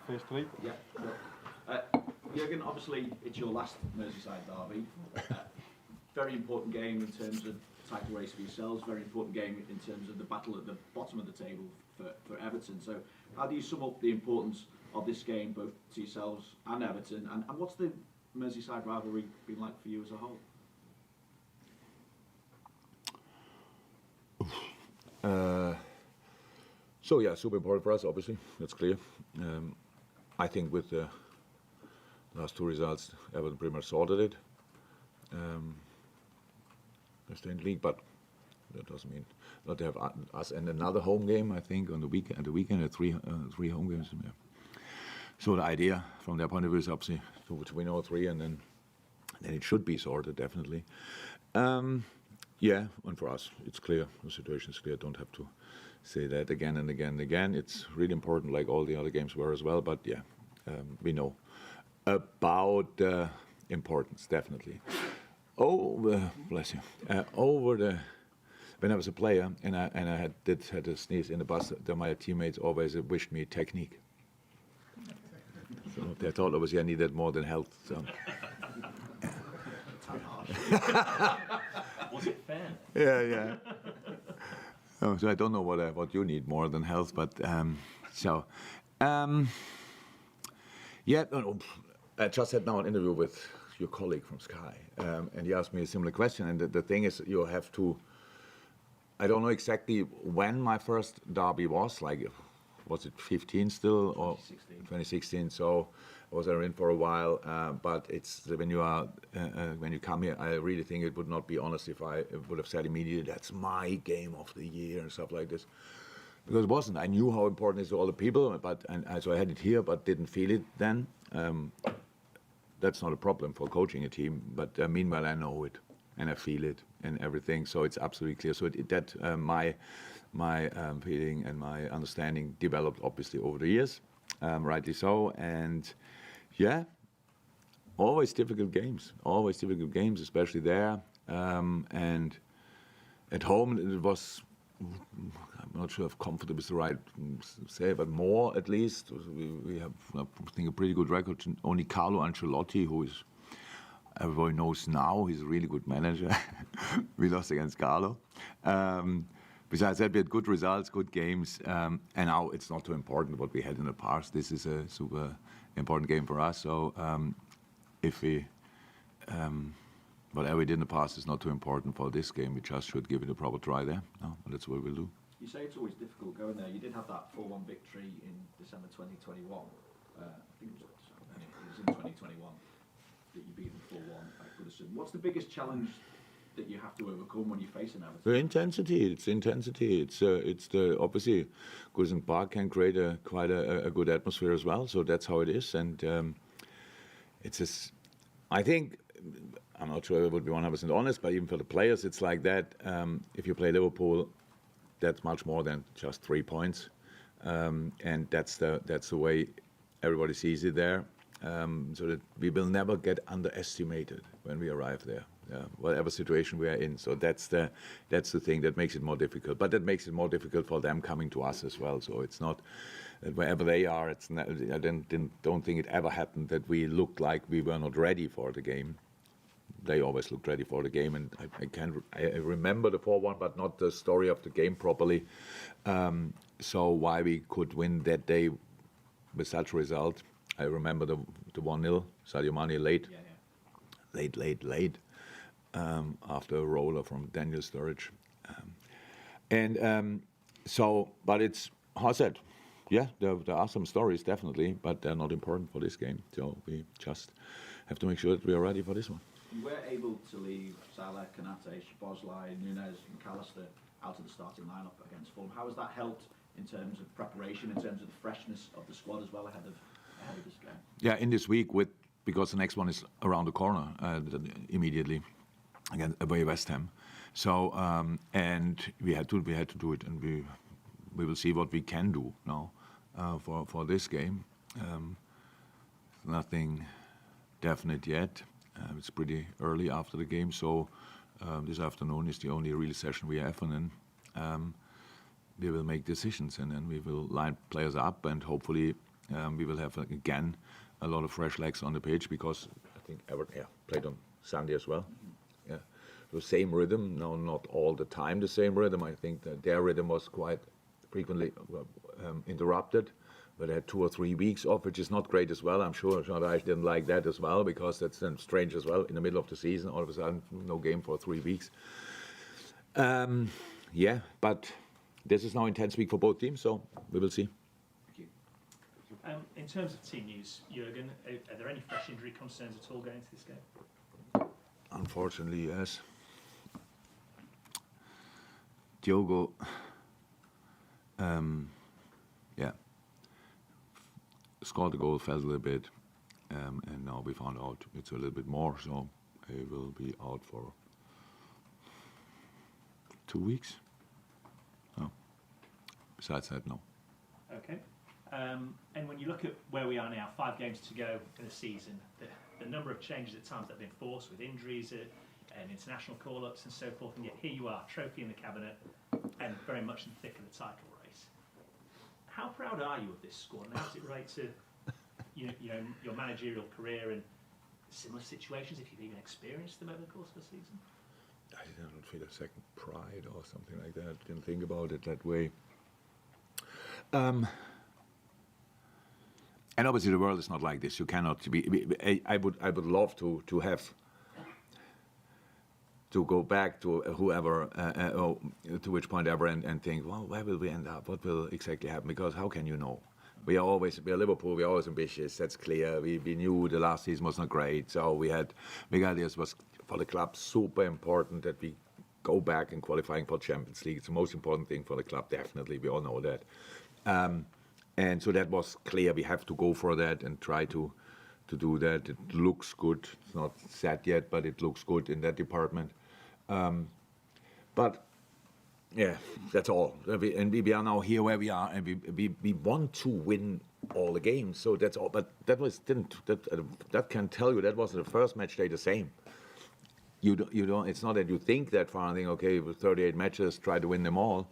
first three. Yeah, sure. Jurgen, obviously it's your last Merseyside derby. Very important game in terms of title race for yourselves, very important game in terms of the battle at the bottom of the table for Everton. So how do you sum up the importance of this game both to yourselves and Everton, and what's the Merseyside rivalry been like for you as a whole? So yeah, super important for us, obviously, that's clear. I think with the last two results, Everton pretty much sorted it. They stay in the league, but that doesn't mean not to have us and another home game. I think on the weekend, three home games. Yeah. So the idea from their point of view is obviously to win all three, and then it should be sorted definitely. Yeah, and for us, it's clear. The situation is clear. Don't have to say that again and again and again. It's really important, like all the other games were as well. But yeah, we know about importance definitely. Oh, bless you. When I was a player and I had a sneeze in the bus, my teammates always wished me technique. So they thought obviously I needed more than health. So. Was it fair? Yeah. Oh, so I don't know what you need more than health, but yeah. No, I just had now an interview with your colleague from Sky, and he asked me a similar question. And the thing is, you have to. I don't know exactly when my first derby was. Like, was it 15 still or 2016? So I was in for a while. But it's when you come here, I really think it would not be honest if I would have said immediately that's my game of the year and stuff like this. Because it wasn't. I knew how important it is to all the people, so I had it here, but didn't feel it then. That's not a problem for coaching a team, but meanwhile I know it and I feel it and everything, so it's absolutely clear. So my feeling and my understanding developed obviously over the years, rightly so, and yeah, always difficult games, especially there, and at home it was. I'm not sure if comfortable is the right say, but more at least. We have, I think, a pretty good record. Only Carlo Ancelotti, who is everybody knows now, he's a really good manager. We lost against Carlo. Besides that, we had good results, good games, and now it's not too important what we had in the past. This is a super important game for us. So if we whatever we did in the past is not too important for this game. We just should give it a proper try there. No, but that's what we'll do. You say it's always difficult going there. You did have that 4-1 victory in December 2021. I think it was in 2021 that you beat them 4-1 at Goodison. What's the biggest challenge that you have to overcome when you face an Everton? The intensity. It's intensity. It's the obviously Goodison Park can create quite a good atmosphere as well. So that's how it is, and it's I think. I'm not sure I would be 100% honest, but even for the players, it's like that. If you play Liverpool, that's much more than just 3 points, and that's the way everybody sees it there. So that we will never get underestimated when we arrive there, whatever situation we are in. So that's the thing that makes it more difficult. But that makes it more difficult for them coming to us as well. So it's not that wherever they are. It's not, I don't think it ever happened that we looked like we were not ready for the game. They always looked ready for the game, and I remember the 4-1, but not the story of the game properly. So why we could win that day with such a result, I remember the 1-0, Sadio Mane late, after a roller from Daniel Sturridge. But it's, how I said, yeah, there are some stories definitely, but they're not important for this game. So we just have to make sure that we are ready for this one. You were able to leave Salah, Konate, Szoboszlai, Nunez, McAllister out of the starting lineup against Fulham. How has that helped in terms of preparation, in terms of the freshness of the squad as well ahead of this game? Yeah, in this week because the next one is around the corner immediately against away West Ham. So and we had to do it, and we will see what we can do now for this game. Nothing definite yet. It's pretty early after the game, so this afternoon is the only real session we have, and then we will make decisions, and then we will line players up, and hopefully We will have, again, a lot of fresh legs on the pitch because I think Everton played on Sunday as well. Yeah, the same rhythm. No, not all the time the same rhythm. I think that their rhythm was quite frequently interrupted. But they had 2 or 3 weeks off, which is not great as well. I'm sure Sean Dyche didn't like that as well because that's then strange as well. In the middle of the season, all of a sudden, no game for 3 weeks. Yeah, but this is now intense week for both teams, so we will see. In terms of team news, Jurgen, are there any fresh injury concerns at all going into this game? Unfortunately, yes. Diogo, scored the goal, felt a little bit, and now we found out it's a little bit more, so he will be out for 2 weeks. No. Besides that, no. Okay. And when you look at where we are now, 5 games to go in the season, the number of changes at times that have been forced with injuries and international call-ups and so forth, and yet here you are, trophy in the cabinet, and very much in the thick of the title race. How proud are you of this squad, and how does it relate to your managerial career and similar situations, if you've even experienced them over the course of the season? I don't feel a second pride or something like that. Didn't think about it that way. And obviously the world is not like this. You cannot be. I would love to have to go back to whoever to which point ever and think, well, where will we end up? What will exactly happen? Because how can you know? We are Liverpool. We are always ambitious. That's clear. We knew the last season was not great, so we had big ideas. Was for the club super important that we go back and qualifying for Champions League. It's the most important thing for the club. Definitely, we all know that. And so that was clear. We have to go for that and try to do that. It looks good. It's not set yet, but it looks good in that department. But yeah, that's all. And we are now here where we are, and we want to win all the games. So that's all. But that can tell you that was the first match day the same. You don't. It's not that you think that far and think, okay, with 38 matches, try to win them all.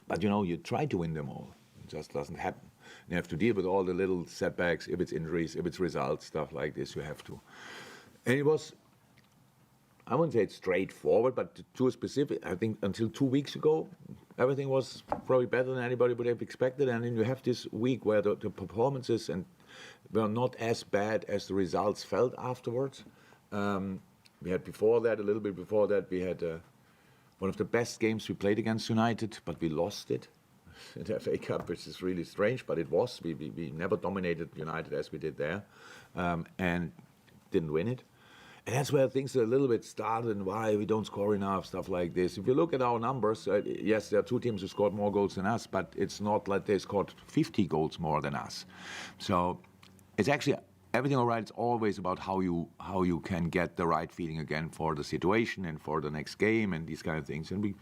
But you try to win them all. It just doesn't happen. You have to deal with all the little setbacks, if it's injuries, if it's results, stuff like this. You have to. And it was, I wouldn't say it's straightforward, but to a specific, I think until 2 weeks ago, everything was probably better than anybody would have expected. And then you have this week where the performances were not as bad as the results felt afterwards. We had before that, a little bit before that, we had one of the best games we played against United, but we lost it in the FA Cup, which is really strange, but it was. We never dominated United as we did there, and didn't win it. And that's where things a little bit started and why we don't score enough, stuff like this. If you look at our numbers, yes, there are 2 teams who scored more goals than us, but it's not like they scored 50 goals more than us. So it's actually everything all right. It's always about how you can get the right feeling again for the situation and for the next game and these kind of things. And we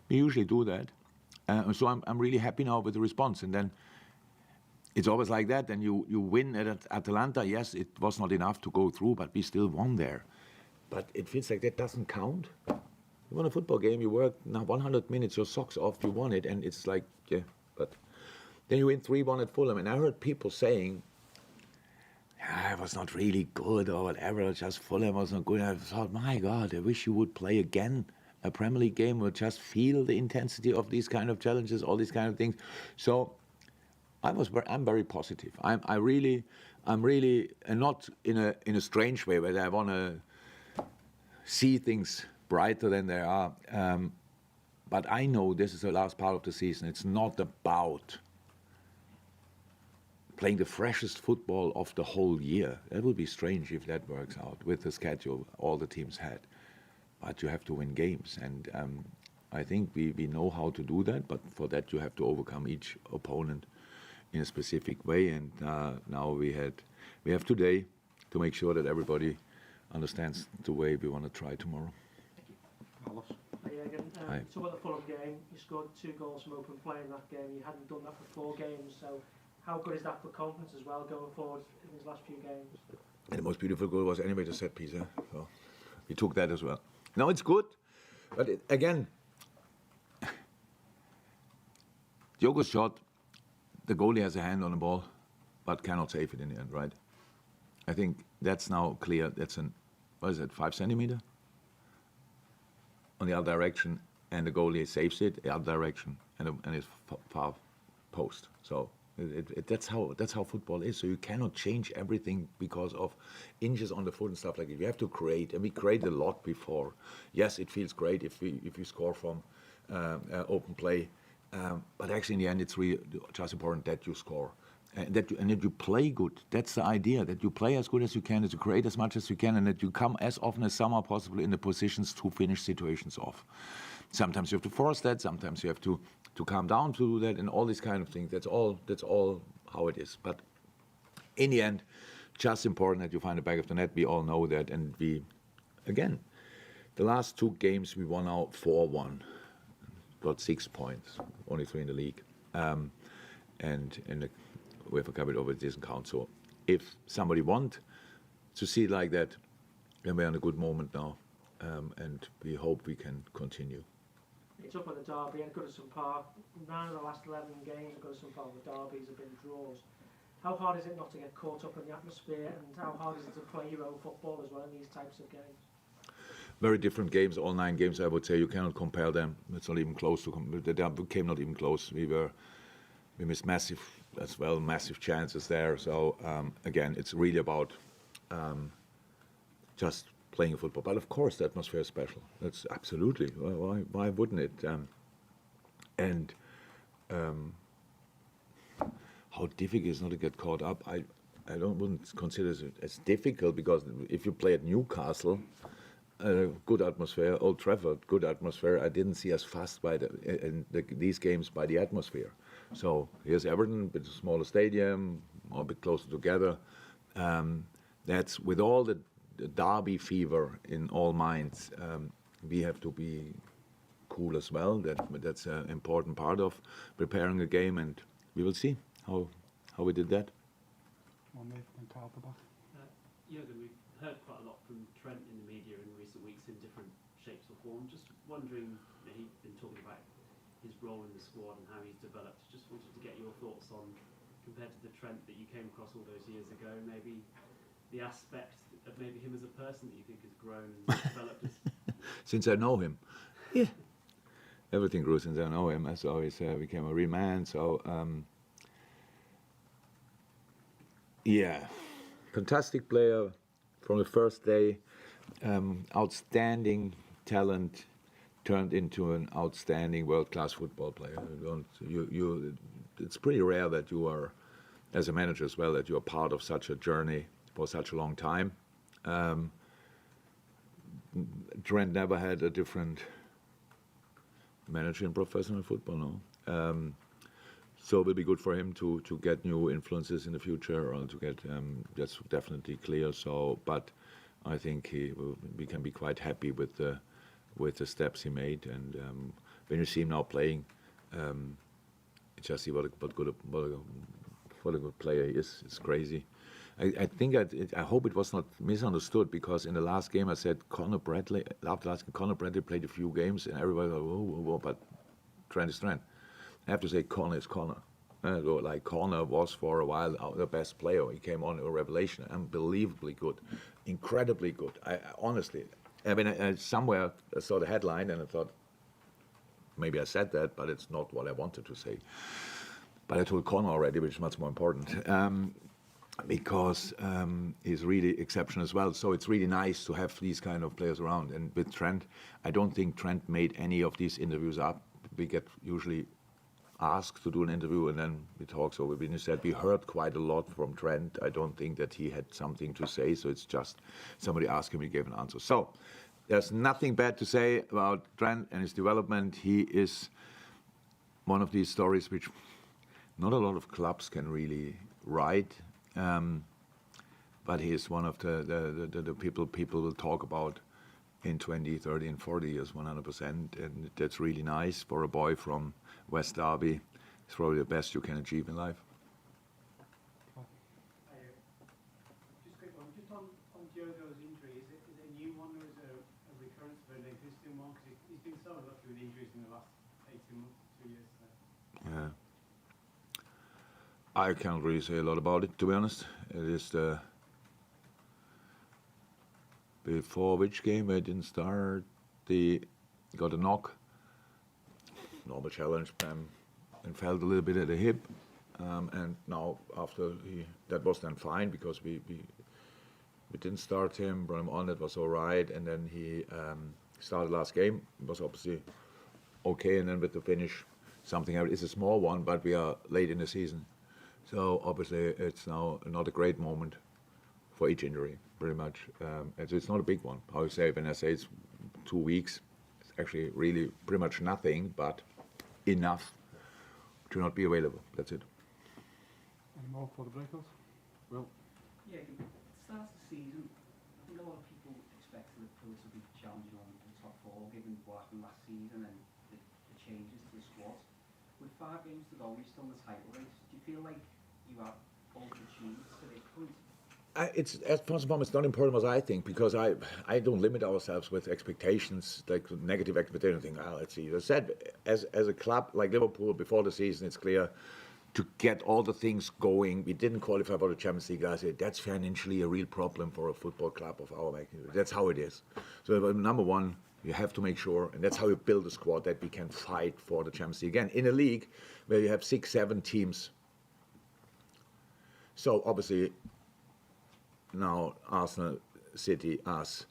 usually do that. So I'm really happy now with the response. And then it's always like that. And you win at Atalanta. Yes, it was not enough to go through, but we still won there. But it feels like that doesn't count. You won a football game. You work now 100 minutes, your socks off. You won it, and it's like, yeah. But then you win 3-1 at Fulham, and I heard people saying, it was not really good or whatever. Just Fulham was not good. I thought, my God, I wish you would play again a Premier League game or just feel the intensity of these kind of challenges, all these kind of things. So I'm very positive. I'm really, and not in a strange way where I want to see things brighter than they are. But I know this is the last part of the season. It's not about playing the freshest football of the whole year. That would be strange if that works out with the schedule all the teams had. But you have to win games, and I think we know how to do that, but for that you have to overcome each opponent in a specific way, and now we have today to make sure that everybody understands the way we want to try tomorrow. Carlos. Hi, Jurgen. Hi. So about the Fulham game, you scored 2 goals from open play in that game. You hadn't done that for 4 games, so how good is that for confidence as well going forward in these last few games? And the most beautiful goal was anyway the set piece, so we took that as well. No, it's good, but again, Diogo's shot, the goalie has a hand on the ball. but cannot save it in the end, right? I think that's now clear. That's what is it, 5 centimeter? On the other direction, and the goalie saves it the other direction, and it's far post. So that's how football is. So you cannot change everything because of inches on the foot and stuff like that. You have to create, and we created a lot before. Yes, it feels great if we score from open play, but actually in the end, it's really just important that you score. And that you play good. That's the idea, that you play as good as you can, that you create as much as you can, and that you come as often as somehow possible in the positions to finish situations off. Sometimes you have to force that, sometimes you have to calm down to do that, and all these kind of things. That's all how it is. But in the end, just important that you find the back of the net. We all know that, and again, the last 2 games we won out 4-1, got 6 points, only 3 in the league, and in the UEFA Cup it over doesn't count. So if somebody want to see it like that, then we're in a good moment now, and we hope we can continue. It's up on the derby at Goodison Park. 9 of the last 11 games at Goodison Park, the derbies have been draws. How hard is it not to get caught up in the atmosphere, and how hard is it to play your own football as well in these types of games? Very different games, all 9 games. I would say you cannot compare them. It's not even close to. The derby came not even close. We missed massive chances there. So again, it's really about just playing football. But of course, the atmosphere is special. That's absolutely. Why wouldn't it? And how difficult it is not to get caught up. I wouldn't consider it as difficult, because if you play at Newcastle, good atmosphere, Old Trafford, good atmosphere. I didn't see as fast these games by the atmosphere. So here's Everton, a bit smaller stadium, a bit closer together. That's with all the derby fever in all minds. We have to be cool as well. That's an important part of preparing a game, and we will see how we did that. Jurgen, we've heard quite a lot from Trent in the media in recent weeks in different shapes or forms. Just wondering, he's been talking about his role in the squad and how he's developed. Just wanted to get your thoughts on, compared to the Trent that you came across all those years ago, maybe the aspect of maybe him as a person that you think has grown and developed as... Since I know him, yeah. Everything grew since I know him. As I always became a real man. So, yeah, fantastic player from the first day. Outstanding talent turned into an outstanding world-class football player. It's pretty rare that you are, as a manager as well, that you are part of such a journey for such a long time. Trent never had a different manager in professional football, no. So it will be good for him to get new influences in the future, or to get that's definitely clear. So, but I think we can be quite happy with the steps he made, and when you see him now playing, you just see what a good player he is. It's crazy. I think I hope it was not misunderstood, because in the last game I said Conor Bradley. After last game, Conor Bradley played a few games, and everybody was whoa, but Trent is Trent. I have to say Conor is Conor. Like Conor was for a while the best player. He came on a revelation, unbelievably good, incredibly good. Honestly, I mean, somewhere I saw the headline and I thought, maybe I said that, but it's not what I wanted to say. But I told Conor already, which is much more important, because he's really exceptional as well. So it's really nice to have these kind of players around. And with Trent, I don't think Trent made any of these interviews up. We get usually asked to do an interview and then we talk. So we said we heard quite a lot from Trent. I don't think that he had something to say. So it's just somebody asked him, he gave an answer. So there's nothing bad to say about Trent and his development. He is one of these stories which not a lot of clubs can really write. But he is one of the people will talk about in 20, 30 and 40 years, 100%. And that's really nice for a boy from West Derby. It's probably the best you can achieve in life. Just a quick one. Just on Diogo's injury, is it a new one, or is it a recurrence of an existing one? Because he's been so unlucky with injuries in the last 18 months, 2 years. So. Yeah. I can't really say a lot about it, to be honest. It is the before which game I didn't start. Got a knock, normal challenge, and felt a little bit at the hip. And now after that was then fine because we didn't start him, brought him on. It was all right, and then he started last game. It was obviously okay, and then with the finish, something happened. It's a small one, but we are late in the season, so obviously it's now not a great moment for each injury, pretty much. And so it's not a big one. I would say when I say it's 2 weeks, it's actually really pretty much nothing, but enough to not be available. That's it. Any more for the breakers? Well, Yeah, at the start of the season, I think a lot of people expected Liverpool to be challenging on the top four, given what happened last season and the changes to the squad. With 5 games to go, you're still in the title race. Do you feel like you have overachieved to this point? It's first of all, it's not important as I think, because I don't limit ourselves with expectations, like negative expectations. Think, let's see. As I said, as a club like Liverpool before the season, it's clear to get all the things going. We didn't qualify for the Champions League last year. That's financially a real problem for a football club of our magnitude. That's how it is. So number one, you have to make sure, and that's how you build a squad, that we can fight for the Champions League again in a league where you have 6, 7 teams. So obviously now Arsenal, City, us,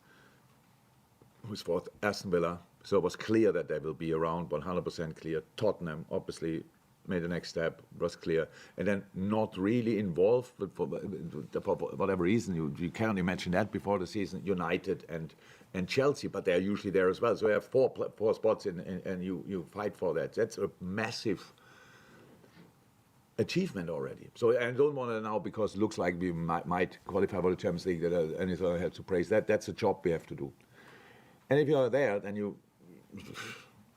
who's fourth, Aston Villa. So it was clear that they will be around, 100% clear. Tottenham obviously made the next step, was clear. And then not really involved, but for whatever reason, you cannot imagine that before the season, United and Chelsea, but they're usually there as well. So you have four spots and you fight for that. That's a massive achievement already. So I don't want to now, because it looks like we might qualify for the Champions League, that anything I have to praise that. That's a job we have to do. And if you are there, then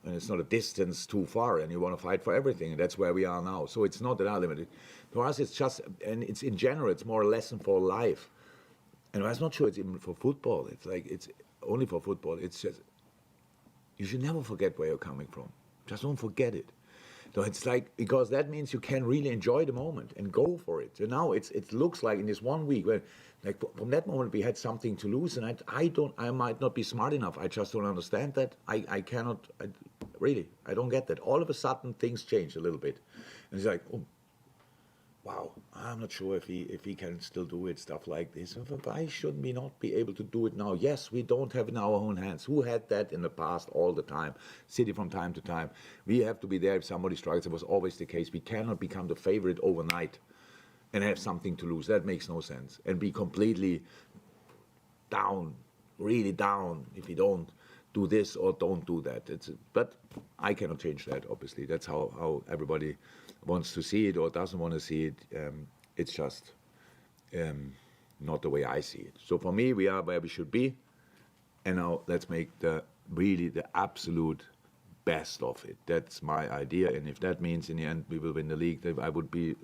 and it's not a distance too far, and you want to fight for everything, and that's where we are now. So it's not that I'm limited. For us, it's just, and it's in general, it's more a lesson for life. And I'm not sure it's even for football. It's like, it's only for football. It's just, you should never forget where you're coming from. Just don't forget it. So it's like, because that means you can really enjoy the moment and go for it. So now it looks like in this 1 week, where, like, from that moment we had something to lose, and I might not be smart enough. I just don't understand that. I cannot, I don't get that. All of a sudden things change a little bit, and it's like, oh, wow, I'm not sure if he can still do it, stuff like this. Why should we not be able to do it now? Yes, we don't have it in our own hands. Who had that in the past all the time? City from time to time. We have to be there if somebody strikes. It was always the case. We cannot become the favorite overnight and have something to lose. That makes no sense. And be completely down, really down, if you don't do this or don't do that. But I cannot change that, obviously. That's how everybody wants to see it or doesn't want to see it. It's just not the way I see it. So for me, we are where we should be, and now let's make the absolute best of it. That's my idea, and if that means in the end we will win the league, I would be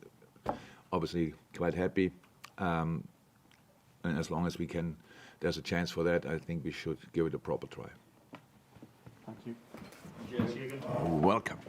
obviously quite happy. And as long as we can, there's a chance for that, I think we should give it a proper try. thank you. Cheers, Jurgen. Welcome.